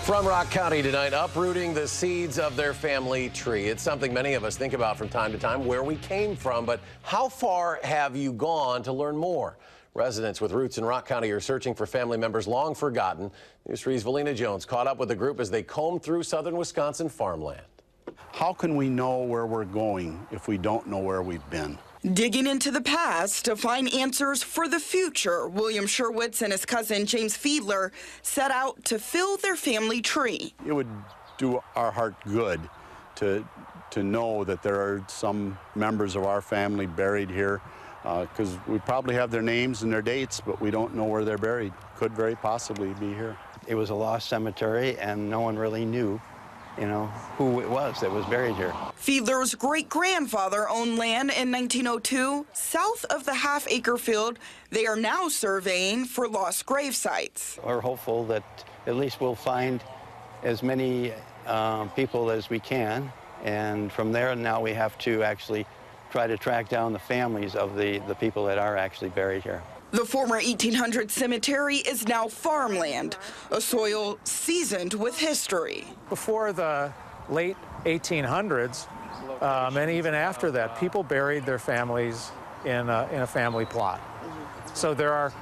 From Rock County tonight, uprooting the seeds of their family tree. It's something many of us think about from time to time, where we came from, but how far have you gone to learn more? Residents with roots in Rock County are searching for family members long forgotten. News 3's Valina Jones caught up with the group as they combed through southern Wisconsin farmland. How can we know where we're going if we don't know where we've been? Digging into the past to find answers for the future, William Sherwitz and his cousin James Fiedler set out to fill their family tree. It would do our heart good to know that there are some members of our family buried here, because we probably have their names and their dates, but we don't know where they're buried. Could very possibly be here. It was a lost cemetery, and no one really knew, who it was that was buried here. Fiedler's great-grandfather owned land in 1902 south of the half-acre field they are now surveying for lost grave sites. We're hopeful that at least we'll find as many people as we can, and from there now we have to actually try to track down the families of the people that are actually buried here. The former 1800 cemetery is now farmland, a soil seasoned with history. Before the late 1800s, and even after that, people buried their families in a family plot. So there are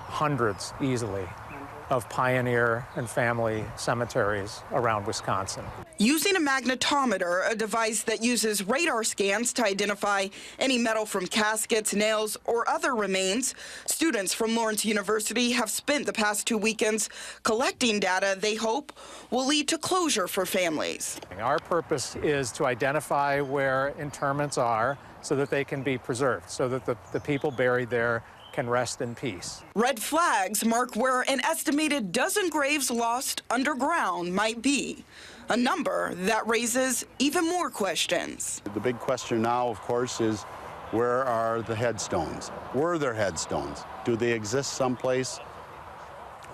hundreds, easily, of pioneer and family cemeteries around Wisconsin. Using a magnetometer, a device that uses radar scans to identify any metal from caskets, nails, or other remains, students from Lawrence University have spent the past 2 weekends collecting data they hope will lead to closure for families. Our purpose is to identify where interments are so that they can be preserved, so that the people buried there can rest in peace. Red flags mark where an estimated dozen graves lost underground might be, a number that raises even more questions. The big question now, of course, is where are the headstones? Were there headstones? Do they exist someplace?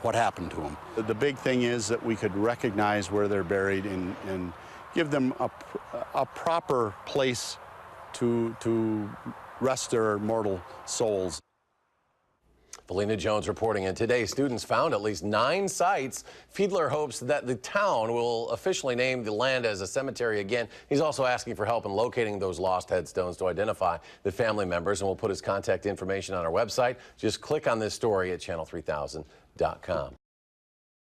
What happened to them? The big thing is that we could recognize where they're buried and give them a proper place to rest their mortal souls. Valina Jones reporting, and today students found at least 9 sites. Fiedler hopes that the town will officially name the land as a cemetery again. He's also asking for help in locating those lost headstones to identify the family members, and we'll put his contact information on our website. Just click on this story at channel3000.com.